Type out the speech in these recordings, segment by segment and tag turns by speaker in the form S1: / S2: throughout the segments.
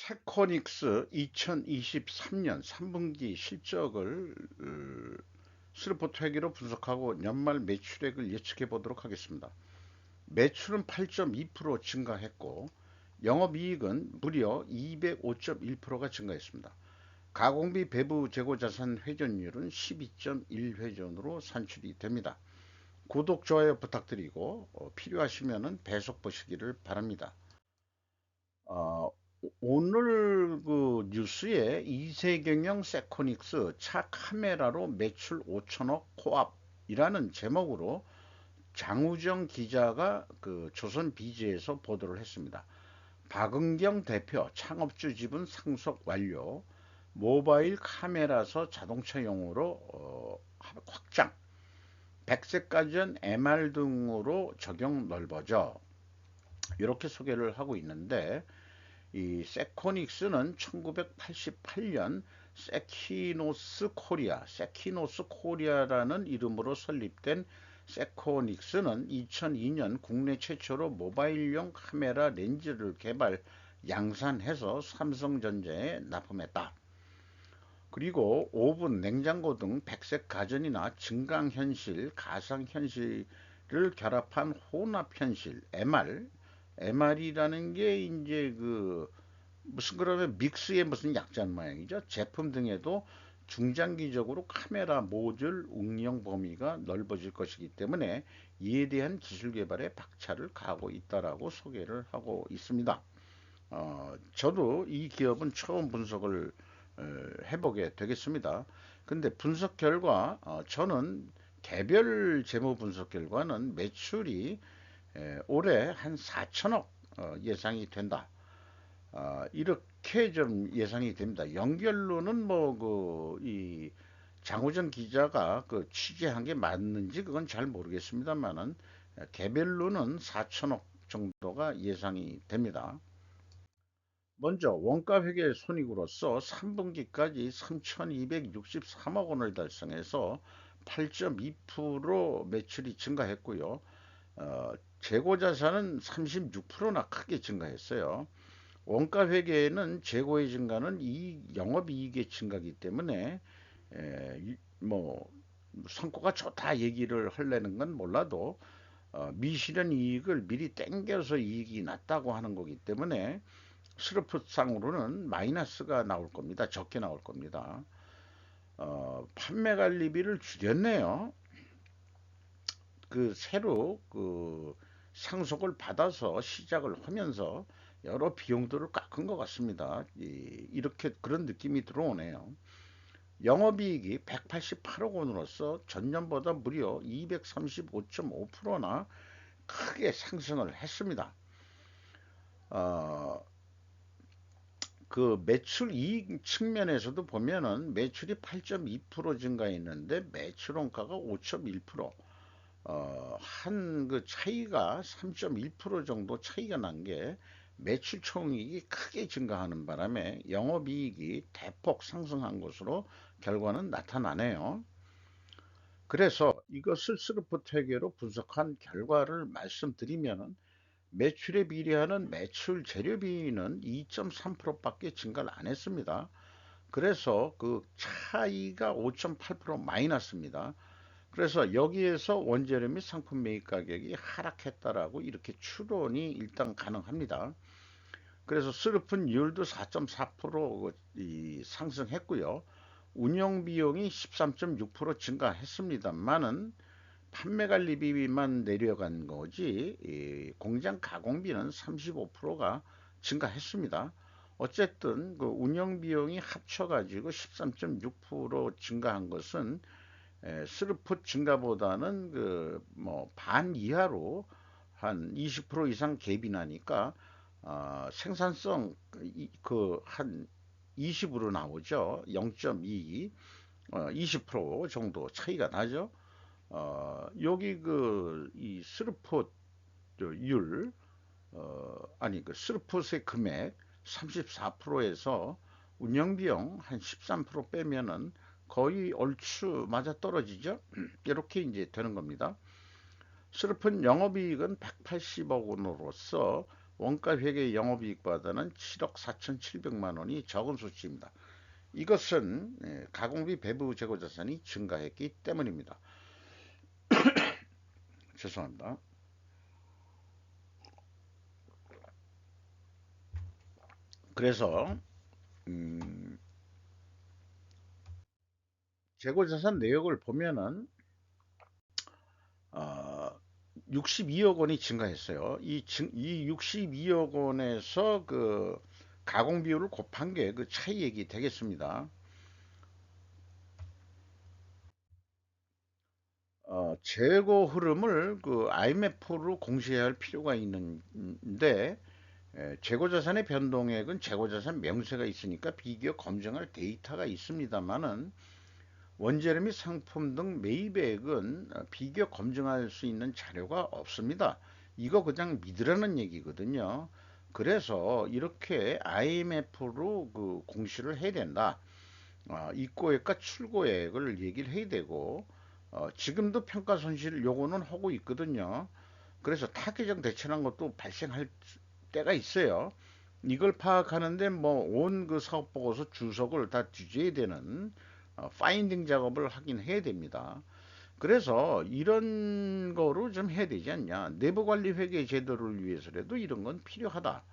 S1: 세코닉스 2023년 3분기 실적을 스리포트 회계로 분석하고 연말 매출액을 예측해 보도록 하겠습니다. 매출은 8.2% 증가했고 영업이익은 무려 205.1%가 증가했습니다. 가공비 배부 재고자산 회전율은 12.1회전으로 산출이 됩니다. 구독, 좋아요 부탁드리고 필요하시면 배속 보시기를 바랍니다. 어, 오늘 그 뉴스에 이세경영 세코닉스 차 카메라로 매출 5천억 코앞이라는 제목으로 장우정 기자가 그 조선 비즈에서 보도를 했습니다. 박은경 대표 창업주 지분 상속 완료, 모바일 카메라서 자동차용으로 확장, 백색가전 MR 등으로 적용 넓어져 이렇게 소개를 하고 있는데, 이 세코닉스는 1988년 세키노스 코리아라는 이름으로 설립된 세코닉스는 2002년 국내 최초로 모바일용 카메라 렌즈를 개발 양산해서 삼성전자에 납품했다. 그리고 오븐, 냉장고 등 백색 가전이나 증강현실, 가상현실을 결합한 혼합현실, MR이라는 게 이제 그 무슨 그러면 믹스의 무슨 약자는 모양이죠. 제품 등에도 중장기적으로 카메라 모듈 응용 범위가 넓어질 것이기 때문에 이에 대한 기술 개발에 박차를 가하고 있다라고 소개를 하고 있습니다. 저도 이 기업은 처음 분석을 해보게 되겠습니다. 근데 분석 결과 저는 개별 재무 분석 결과는 매출이 올해 한 4천억 예상이 된다. 이렇게 좀 예상이 됩니다. 연결로는 뭐 이 장우정 기자가 그 취재한 게 맞는지 그건 잘 모르겠습니다만은 개별로는 4천억 정도가 예상이 됩니다. 먼저 원가 회계 손익으로서 3분기까지 3,263억 원을 달성해서 8.2% 매출이 증가했고요. 재고 자산은 36%나 크게 증가했어요. 원가 회계에는 재고의 증가는 영업이익의 증가이기 때문에 뭐 성과가 좋다 얘기를 하려는 건 몰라도 미실현 이익을 미리 땡겨서 이익이 났다고 하는 거기 때문에 스르프상으로는 마이너스가 나올 겁니다. 적게 나올 겁니다. 판매 관리비를 줄였네요. 그 새로 그 상속을 받아서 시작을 하면서 여러 비용들을 깎은 것 같습니다. 이렇게 그런 느낌이 들어오네요. 영업이익이 188억 원으로서 전년보다 무려 235.5%나 크게 상승을 했습니다. 어, 그 매출 이익 측면에서도 보면은 매출이 8.2% 증가했는데 매출 원가가 5.1%, 한 그 차이가 3.1% 정도 차이가 난 게 매출 총이익이 크게 증가하는 바람에 영업이익이 대폭 상승한 것으로 결과는 나타나네요. 그래서 이것을 스루프트 회계로 분석한 결과를 말씀드리면은 매출에 비례하는 매출 재료비는 2.3%밖에 증가를 안 했습니다. 그래서 그 차이가 5.8% 마이너스입니다. 그래서 여기에서 원재료 및 상품 매입 가격이 하락했다라고 이렇게 추론이 일단 가능합니다. 그래서 수르픈율도 4.4% 상승했고요. 운영 비용이 13.6% 증가했습니다만은 판매 관리비만 내려간 거지 공장 가공비는 35%가 증가했습니다. 어쨌든 그 운영 비용이 합쳐가지고 13.6% 증가한 것은 스루풋 증가보다는 그 뭐 반 이하로 한 20% 이상 갭이 나니까 생산성 그 한 20으로 나오죠. 0.2, 20% 정도 차이가 나죠. 여기 그 이 스루풋 율, 아니 그 스루풋의 금액 34%에서 운영비용 한 13% 빼면은 거의 얼추 맞아 떨어지죠. 이렇게 이제 되는 겁니다. 슬픈 영업이익은 180억 원으로서 원가 회계 영업이익보다는 7억 4,700만 원이 적은 수치입니다. 이것은 가공비 배부 재고자산이 증가했기 때문입니다. 죄송합니다. 그래서 음, 재고자산 내역을 보면은 어, 62억 원이 증가했어요. 이 62억 원에서 그 가공 비율을 곱한 게 그 차이액이 되겠습니다. 재고 흐름을 그 IMF로 공시해야 할 필요가 있는데 재고자산의 변동액은 재고자산 명세가 있으니까 비교 검증할 데이터가 있습니다만은 원재료 및 상품 등 매입액은 비교 검증할 수 있는 자료가 없습니다. 이거 그냥 믿으라는 얘기거든요. 그래서 이렇게 IMF로 그 공시를 해야 된다. 입고액과 출고액을 얘기를 해야 되고 지금도 평가 손실 요거는 하고 있거든요. 그래서 타겟적 대처라는 것도 발생할 때가 있어요. 이걸 파악하는데 뭐 온 그 사업 보고서 주석을 다 뒤져야 되는 파인딩 작업을 하긴 해야 됩니다. 그래서 이런 거로 좀 해야 되지 않냐. 내부 관리 회계 제도를 위해서라도 이런 건 필요하다.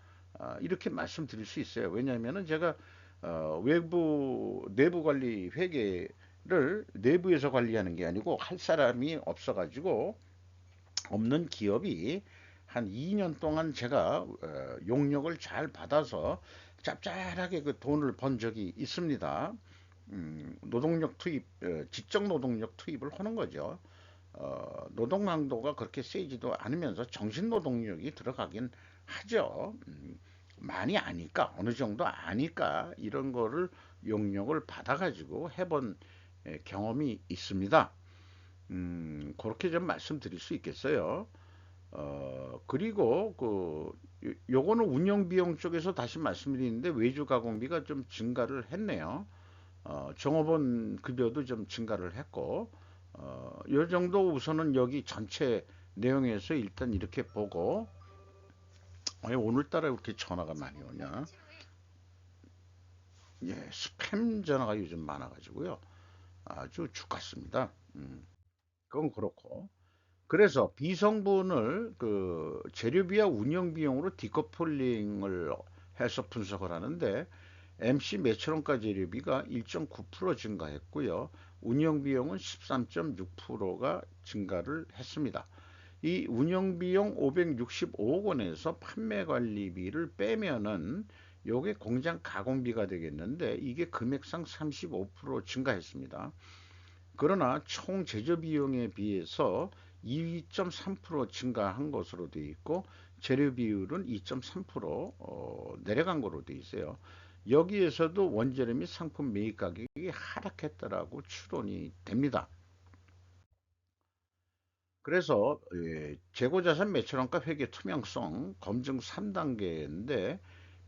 S1: 이렇게 말씀드릴 수 있어요. 왜냐하면은 제가 외부 내부 관리 회계를 내부에서 관리하는 게 아니고 할 사람이 없어가지고 없는 기업이 한 2년 동안 제가 용역을 잘 받아서 짭짤하게 그 돈을 번 적이 있습니다. 노동력 투입, 지적 노동력 투입을 하는 거죠. 노동 강도가 그렇게 세지도 않으면서 정신 노동력이 들어가긴 하죠. 많이 아니까 어느 정도 아니까 이런 거를 용역을 받아가지고 해본 경험이 있습니다. 그렇게 좀 말씀드릴 수 있겠어요. 그리고 요거는 운영 비용 쪽에서 다시 말씀드리는데 외주 가공비가 좀 증가를 했네요. 종업원 급여도 좀 증가를 했고, 요 정도 우선은 여기 전체 내용에서 일단 이렇게 보고, 오늘따라 이렇게 전화가 많이 오냐? 예, 스팸 전화가 요즘 많아가지고요. 아주 죽같습니다. 그건 그렇고. 그래서 비성분을 그 재료비와 운영 비용으로 디커플링을 해서 분석을 하는데 MC 매출원가 재료비가 1.9% 증가했고요. 운영 비용은 13.6%가 증가를 했습니다. 이 운영 비용 565억 원에서 판매 관리비를 빼면은 요게 공장 가공비가 되겠는데 이게 금액상 35% 증가했습니다. 그러나 총 제조 비용에 비해서 2.3% 증가한 것으로 되어 있고 재료 비율은 2.3% 내려간 것으로 되어 있어요. 여기에서도 원재료 및 상품 매입 가격이 하락했다라고 추론이 됩니다. 그래서 재고자산 매출원가 회계 투명성 검증 3단계인데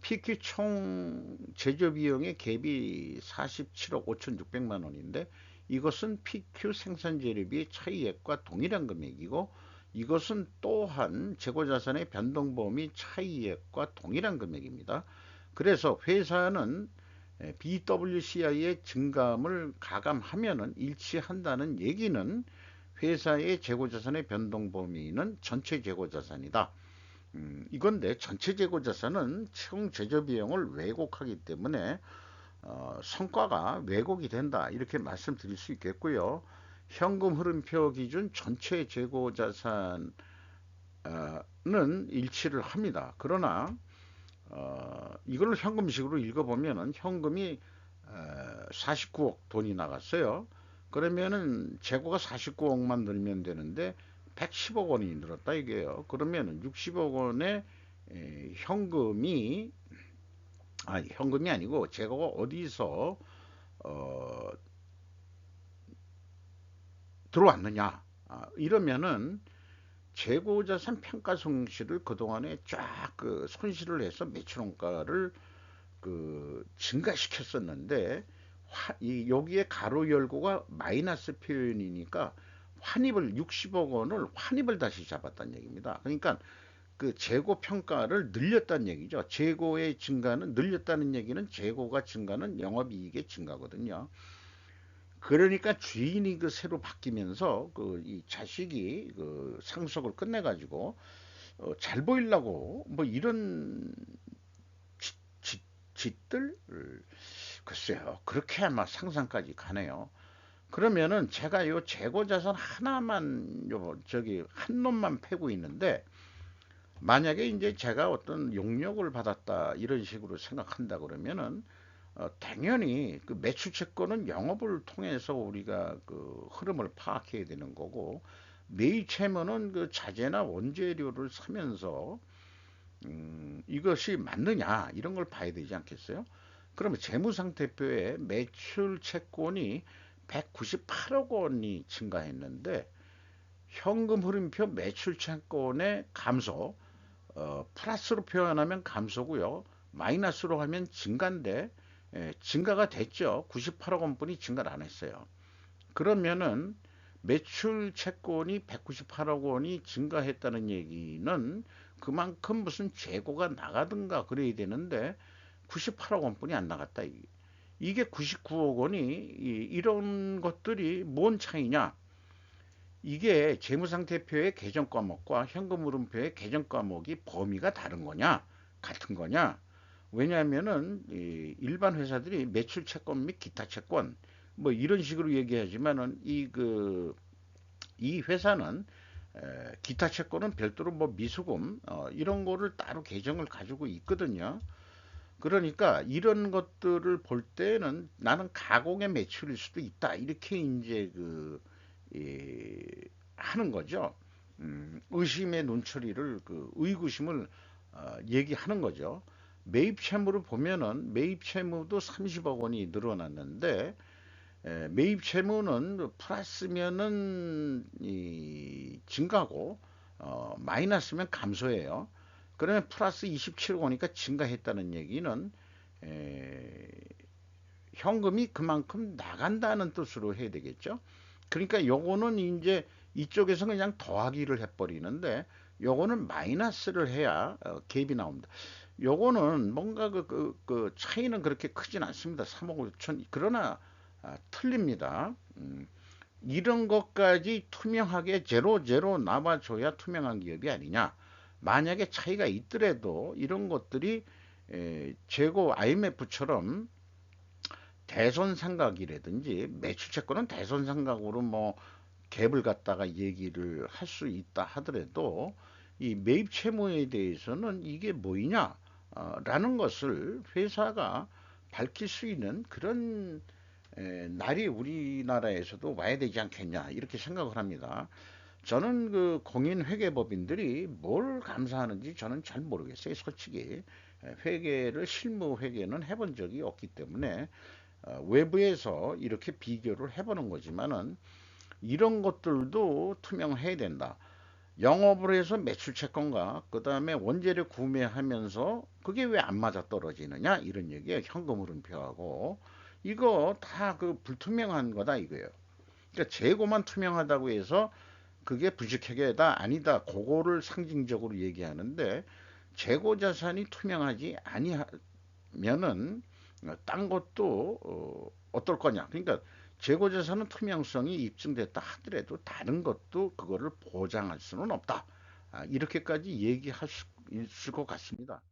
S1: PQ 총 제조 비용의 갭이 47억 5,600만 원인데 이것은 PQ 생산 재료비 차이액과 동일한 금액이고 이것은 또한 재고자산의 변동 범위 차이액과 동일한 금액입니다. 그래서 회사는 BWCI의 증감을 가감하면은 일치한다는 얘기는 회사의 재고자산의 변동 범위는 전체 재고자산이다. 이건데 전체 재고자산은 총 제조 비용을 왜곡하기 때문에 성과가 왜곡이 된다 이렇게 말씀드릴 수 있겠고요. 현금 흐름표 기준 전체 재고자산은 일치를 합니다. 그러나 이걸 현금식으로 읽어보면은 현금이 49억 돈이 나갔어요. 그러면은 재고가 49억만 늘면 되는데 110억 원이 늘었다 이게요. 그러면은 60억 원의 현금이 현금이 아니고 재고가 어디서 어, 들어왔느냐? 이러면은 재고자산 평가 손실을 그동안에 쫙 그 손실을 해서 매출원가를 그 증가시켰었는데 여기에 가로 열고가 마이너스 표현이니까 환입을 60억 원을 환입을 다시 잡았다는 얘기입니다. 그러니까 그 재고 평가를 늘렸다는 얘기죠. 재고의 증가는 늘렸다는 얘기는 재고가 증가는 영업이익의 증가거든요. 그러니까 주인이 그 새로 바뀌면서 그 이 자식이 그 상속을 끝내가지고 잘 보이려고 뭐 이런 짓, 짓, 짓들 글쎄요 그렇게 아마 상상까지 가네요. 그러면은 제가 요 재고 자산 하나만 요 저기 한 놈만 패고 있는데 만약에 이제 제가 어떤 용역을 받았다 이런 식으로 생각한다 그러면은 당연히 그 매출 채권은 영업을 통해서 우리가 그 흐름을 파악해야 되는 거고 매입 채무는 그 자재나 원재료를 사면서 이것이 맞느냐 이런 걸 봐야 되지 않겠어요? 그러면 재무상태표에 매출 채권이 198억 원이 증가했는데 현금 흐름표 매출 채권의 감소 플러스로 표현하면 감소고요. 마이너스로 하면 증가인데 증가가 됐죠. 98억 원뿐이 증가를 안 했어요. 그러면은 매출 채권이 198억 원이 증가했다는 얘기는 그만큼 무슨 재고가 나가든가 그래야 되는데 98억 원뿐이 안 나갔다. 이게 99억 원이 이런 것들이 뭔 차이냐? 이게 재무상태표의 계정 과목과 현금 흐름표의 계정 과목이 범위가 다른 거냐? 같은 거냐? 왜냐하면은 일반 회사들이 매출 채권 및 기타 채권 뭐 이런 식으로 얘기하지만은 이 회사는 기타 채권은 별도로 뭐 미수금 이런 거를 따로 계정을 가지고 있거든요. 그러니까 이런 것들을 볼 때는 나는 가공의 매출일 수도 있다. 이렇게 이제 이, 하는 거죠. 의심의 눈초리를 의구심을 얘기하는 거죠. 매입 채무를 보면은 매입 채무도 30억 원이 늘어났는데 매입 채무는 플러스면은 증가고 마이너스면 감소해요. 그러면 플러스 27억 원이니까 증가했다는 얘기는 에, 현금이 그만큼 나간다는 뜻으로 해야 되겠죠. 그러니까 요거는 이제 이쪽에서 그냥 더하기를 해버리는데 요거는 마이너스를 해야 갭이 나옵니다. 요거는 뭔가 그 차이는 그렇게 크진 않습니다. 3억 5천. 그러나 틀립니다. 이런 것까지 투명하게 제로 제로 남아줘야 투명한 기업이 아니냐. 만약에 차이가 있더라도 이런 것들이 재고 IMF처럼 대손상각이라든지 매출채권은 대손상각으로 뭐 갭을 갖다가 얘기를 할 수 있다 하더라도 이 매입 채무에 대해서는 이게 뭐이냐 라는 것을 회사가 밝힐 수 있는 그런 날이 우리나라에서도 와야 되지 않겠냐 이렇게 생각을 합니다. 저는 그 공인회계법인들이 뭘 감사하는지 저는 잘 모르겠어요. 솔직히 회계를 실무 회계는 해본 적이 없기 때문에 외부에서 이렇게 비교를 해보는 거지만은 이런 것들도 투명해야 된다. 영업을 해서 매출 채권과 그 다음에 원재료 구매하면서 그게 왜 안 맞아 떨어지느냐 이런 얘기에 현금 흐름표하고 이거 다 그 불투명한 거다 이거예요. 그러니까 재고만 투명하다고 해서 그게 부직회계다 아니다 그거를 상징적으로 얘기하는데 재고 자산이 투명하지 아니하면은 딴 것도 어떨 거냐. 그러니까 재고 자산은 투명성이 입증됐다 하더라도 다른 것도 그거를 보장할 수는 없다. 이렇게까지 얘기할 수 있을 것 같습니다.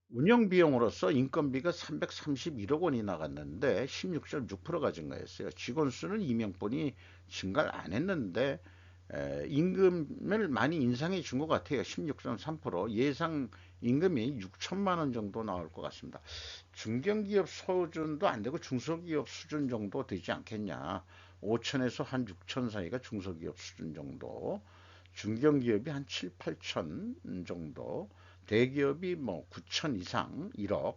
S1: 운영 비용으로서 인건비가 331억 원이 나갔는데 16.6%가 증가했어요. 직원 수는 임명분이 증가를 안 했는데 임금을 많이 인상해 준 것 같아요. 16.3% 예상 임금이 6천만 원 정도 나올 것 같습니다. 중견기업 수준도 안 되고 중소기업 수준 정도 되지 않겠냐. 5천에서 한 6천 사이가 중소기업 수준 정도. 중견기업이 한 7, 8천 정도. 대기업이 뭐 9천 이상 1억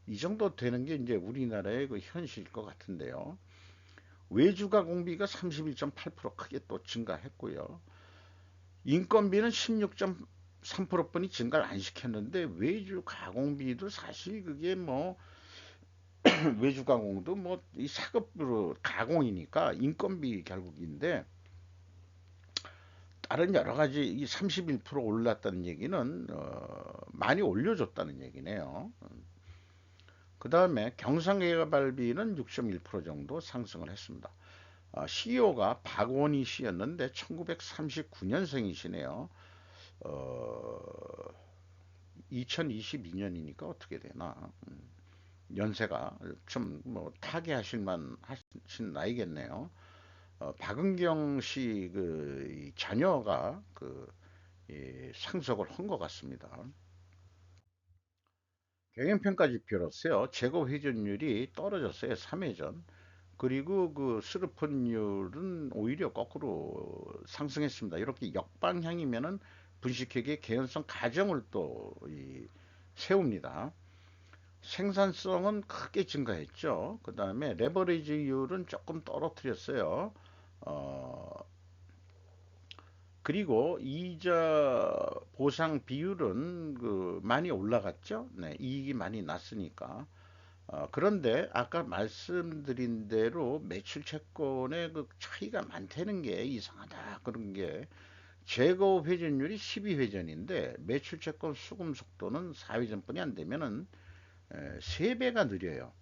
S1: 이 정도 되는 게 이제 우리나라의 그 현실일 것 같은데요. 외주 가공비가 31.8% 크게 또 증가했고요. 인건비는 16.3%뿐이 증가를 안 시켰는데 외주 가공비도 사실 그게 뭐 외주 가공도 뭐 이 사급으로 가공이니까 인건비 결국인데 다른 여러 가지 이 31% 올랐다는 얘기는 많이 올려줬다는 얘기네요. 그 다음에 경상개발비는 6.1% 정도 상승을 했습니다. CEO가 박원희 씨였는데 1939년생이시네요. 어, 2022년이니까 어떻게 되나? 연세가 좀 뭐 타계하실 만 하신 나이겠네요. 박은경 씨 그 자녀가 상속을 한 것 같습니다. 경영평가 지표로서요, 재고 회전율이 떨어졌어요. 3회전. 그리고 그 스루펀율은 오히려 거꾸로 상승했습니다. 이렇게 역방향이면은 분식회계 개연성 가정을 세웁니다. 생산성은 크게 증가했죠. 그 다음에 레버리지율은 조금 떨어뜨렸어요. 어, 그리고 이자 보상 비율은 많이 올라갔죠. 네, 이익이 많이 났으니까. 그런데 아까 말씀드린 대로 매출 채권의 그 차이가 많다는 게 이상하다. 그런 게 재고 회전율이 12회전인데 매출 채권 수금 속도는 4회전뿐이 안 되면은 3배가 느려요.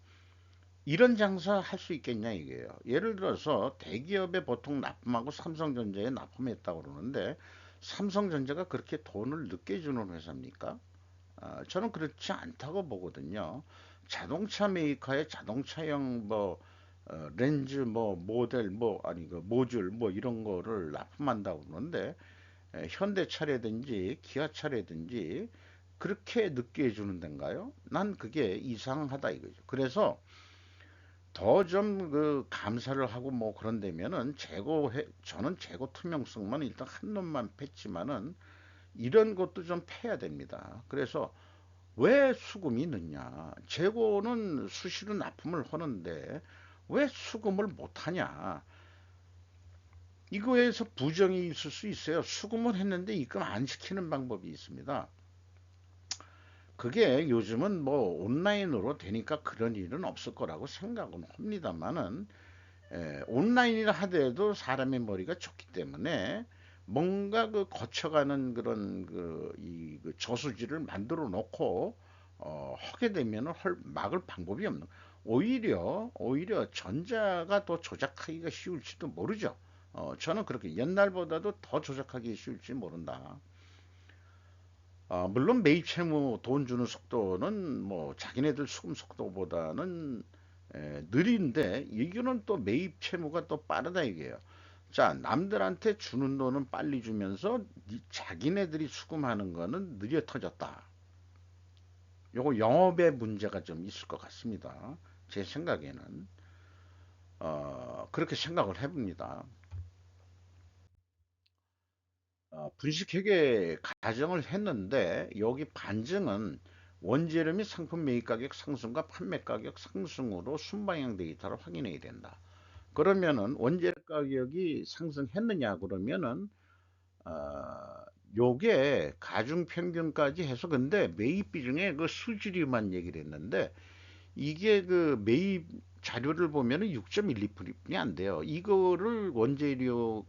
S1: 이런 장사 할 수 있겠냐 이게요. 예를 들어서 대기업에 보통 납품하고 삼성전자에 납품했다고 그러는데 삼성전자가 그렇게 돈을 늦게 주는 회사입니까? 저는 그렇지 않다고 보거든요. 자동차 메이커의 자동차용 렌즈 모델 아니 그 모듈 이런 거를 납품한다고 그러는데 현대차라든지 기아차라든지 그렇게 늦게 해주는 데인가요? 난 그게 이상하다 이거죠. 그래서 더 좀 감사를 하고 그런 데면은 저는 재고 투명성만 일단 한 놈만 팼지만은 이런 것도 좀 패야 됩니다. 그래서 왜 수금이 늦냐? 재고는 수시로 납품을 하는데 왜 수금을 못하냐? 이거에서 부정이 있을 수 있어요. 수금을 했는데 입금 안 시키는 방법이 있습니다. 그게 요즘은 온라인으로 되니까 그런 일은 없을 거라고 생각은 합니다만은 온라인이라 하더라도 사람의 머리가 좁기 때문에 뭔가 거쳐가는 그런 저수지를 만들어 놓고 하게 되면 막을 방법이 없는. 오히려 전자가 더 조작하기가 쉬울지도 모르죠. 저는 그렇게 옛날보다도 더 조작하기 쉬울지 모른다. 물론 매입 채무 돈 주는 속도는 자기네들 수금 속도보다는 느린데 이거는 또 매입 채무가 또 빠르다 이게요. 자, 남들한테 주는 돈은 빨리 주면서 자기네들이 수금하는 거는 느려 터졌다. 요거 영업의 문제가 좀 있을 것 같습니다. 제 생각에는 그렇게 생각을 해봅니다. 분식회계 가정을 했는데 여기 반증은 원재료 및 상품 매입 가격 상승과 판매 가격 상승으로 순방향 데이터를 확인해야 된다. 그러면은 원재료 가격이 상승했느냐 그러면은 어, 요게 가중 평균까지 해서 근데 매입 비중의 그 수주료만 얘기를 했는데 이게 매입 자료를 보면은 6.12%뿐이 안 돼요. 이거를 원재료로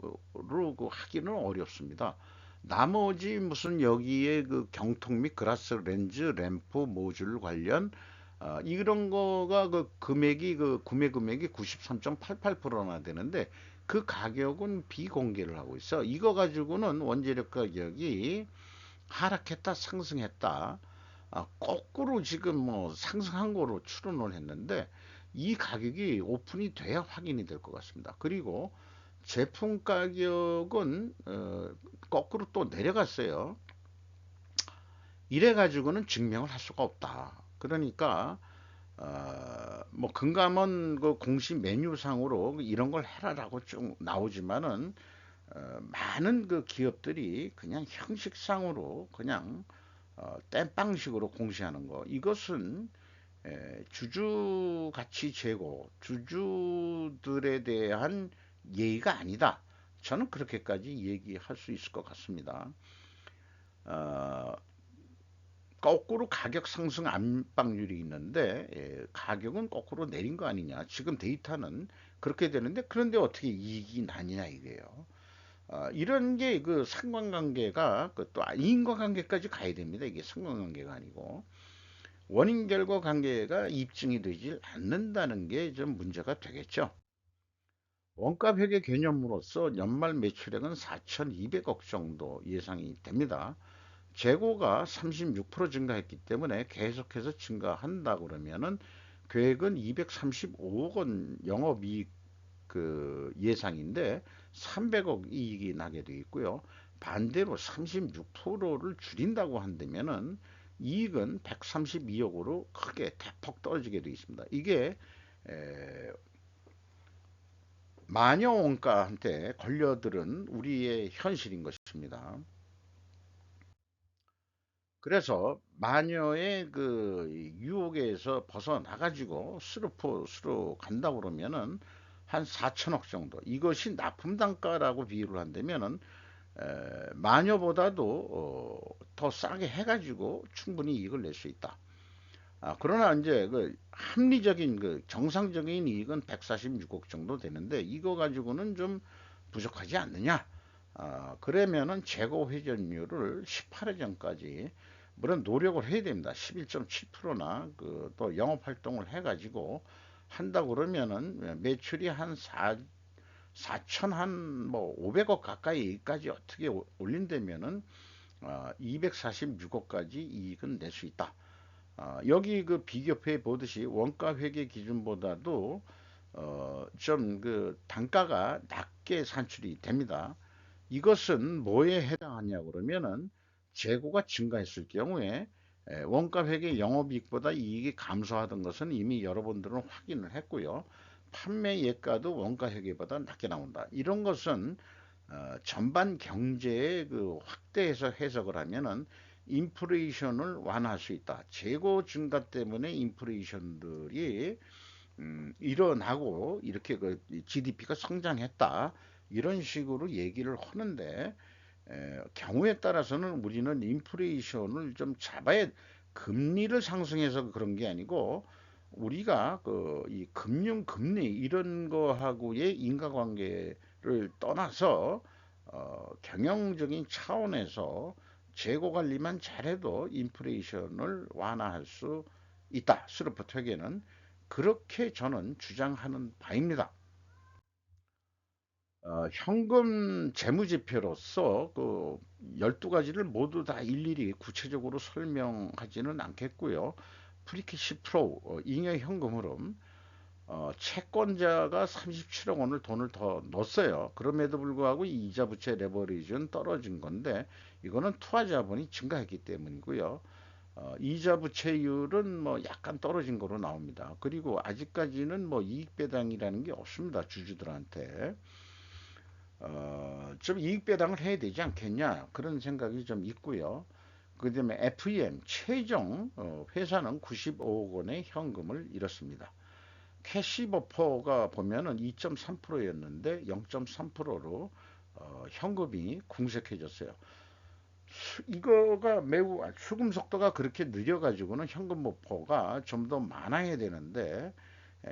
S1: 하기는 어렵습니다. 나머지 무슨 여기에 경통 및 그라스 렌즈, 램프, 모듈 관련 이런 거가 금액이 구매 금액이 93.88%나 되는데 그 가격은 비공개를 하고 있어. 이거 가지고는 원재료 가격이 하락했다, 상승했다. 거꾸로 지금 상승한 거로 추론을 했는데 이 가격이 오픈이 돼야 확인이 될 것 같습니다. 그리고 제품 가격은 거꾸로 또 내려갔어요. 이래 가지고는 증명을 할 수가 없다. 그러니까 금감원 공식 메뉴상으로 이런 걸 해라라고 쭉 나오지만은 많은 기업들이 그냥 형식상으로 그냥 땜빵식으로 공시하는 거 이것은 주주 가치 제고 주주들에 대한 예의가 아니다. 저는 그렇게까지 얘기할 수 있을 것 같습니다. 어, 거꾸로 가격 상승 안방률이 있는데 가격은 거꾸로 내린 거 아니냐. 지금 데이터는 그렇게 되는데 그런데 어떻게 이익이 나느냐 이게요. 이런 게 그 상관관계가 그 또 인과관계까지 가야 됩니다. 이게 상관관계가 아니고 원인 결과 관계가 입증이 되질 않는다는 게 좀 문제가 되겠죠. 원가 회계 개념으로서 연말 매출액은 4,200억 정도 예상이 됩니다. 재고가 36% 증가했기 때문에 계속해서 증가한다 그러면은 계획은 235억 원 영업이익 그 예상인데 300억 이익이 나게 되어 있고요. 반대로 36%를 줄인다고 한다면은 이익은 132억으로 크게 대폭 떨어지게 되어 있습니다. 이게 에, 마녀 원가한테 걸려들은 우리의 현실인 것입니다. 그래서 마녀의 그 유혹에서 벗어나가지고 스루포스로 간다 그러면은 한 4천억 정도. 이것이 납품 단가라고 비유를 한다면은 마녀보다도 더 싸게 해가지고 충분히 이익을 낼 수 있다. 그러나 이제 그 합리적인 그 정상적인 이익은 146억 정도 되는데 이거 가지고는 좀 부족하지 않느냐? 그러면은 재고 회전율을 18회 전까지 물론 노력을 해야 됩니다. 11.7%나 그 또 영업 활동을 해가지고 한다 그러면은 매출이 한 4천 한 뭐 500억 가까이까지 어떻게 올린다면은 246억까지 이익은 낼 수 있다. 여기 그 비교해 보듯이 원가 회계 기준보다도 좀 그 단가가 낮게 산출이 됩니다. 이것은 뭐에 해당하냐 그러면은 재고가 증가했을 경우에 원가 회계 영업이익보다 이익이 감소하던 것은 이미 여러분들은 확인을 했고요. 판매 예가도 원가 회계보다 낮게 나온다. 이런 것은 전반 경제에 그 확대해서 해석을 하면은 인플레이션을 완화할 수 있다. 재고 증가 때문에 인플레이션들이 일어나고 이렇게 그 GDP가 성장했다. 이런 식으로 얘기를 하는데 경우에 따라서는 우리는 인플레이션을 좀 잡아야 금리를 상승해서 그런 게 아니고 우리가 그 이 금융 금리 이런 거하고의 인과관계를 떠나서 경영적인 차원에서 재고 관리만 잘해도 인플레이션을 완화할 수 있다. 스루퍼 회계는 그렇게 저는 주장하는 바입니다. 현금 재무지표로서 그 12가지를 모두 다 일일이 구체적으로 설명하지는 않겠고요. 프리캐시 프로, 잉여 현금 흐름, 채권자가 37억 원을 돈을 더 넣었어요. 그럼에도 불구하고 이자 부채 레버리지는 떨어진 건데 이거는 투하 자본이 증가했기 때문이고요. 이자 부채율은 뭐 약간 떨어진 거로 나옵니다. 그리고 아직까지는 뭐 이익 배당이라는 게 없습니다. 주주들한테. 좀 이익 배당을 해야 되지 않겠냐 그런 생각이 좀 있고요. 그 다음에 FEM 최종 회사는 95억 원의 현금을 잃었습니다. 캐시 버퍼가 보면은 2.3%였는데 0.3%로 현금이 궁색해졌어요. 이거가 매우 수금 속도가 그렇게 느려가지고는 현금 버퍼가 좀 더 많아야 되는데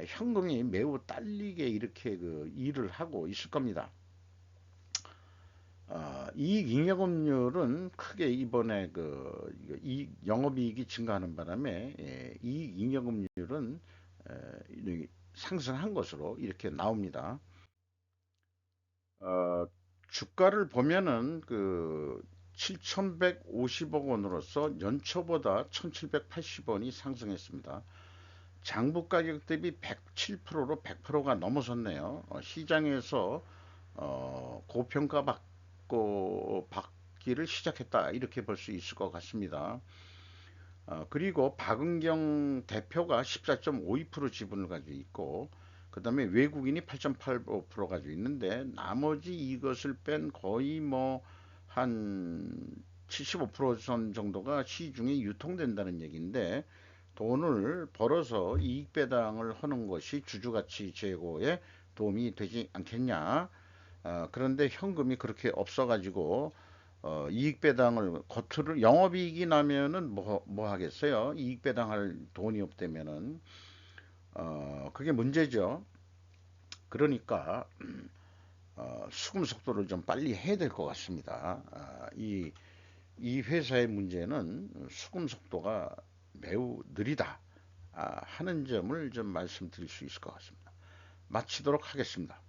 S1: 현금이 매우 딸리게 이렇게 그 일을 하고 있을 겁니다. 이익 잉여금률은 크게 이번에 그 이익 영업이익이 증가하는 바람에 이익 잉여금률은 상승한 것으로 이렇게 나옵니다. 어, 주가를 보면은 그 7,150억 원으로서 연초보다 1,780원이 상승했습니다. 장부 가격 대비 107%로 100%가 넘어섰네요. 시장에서 고평가 받기를 시작했다 이렇게 볼 수 있을 것 같습니다. 그리고 박은경 대표가 14.52% 지분을 가지고 있고 그 다음에 외국인이 8.85% 가지고 있는데 나머지 이것을 뺀 거의 뭐 한 75% 정도가 시중에 유통된다는 얘기인데 돈을 벌어서 이익 배당을 하는 것이 주주가치 제고에 도움이 되지 않겠냐. 그런데 현금이 그렇게 없어가지고 이익 배당을 겉으로 영업이익이 나면은 뭐 하겠어요? 이익 배당할 돈이 없다면은 그게 문제죠. 그러니까 수금 속도를 좀 빨리 해야 될 것 같습니다. 이 회사의 문제는 수금 속도가 매우 느리다 하는 점을 좀 말씀드릴 수 있을 것 같습니다. 마치도록 하겠습니다.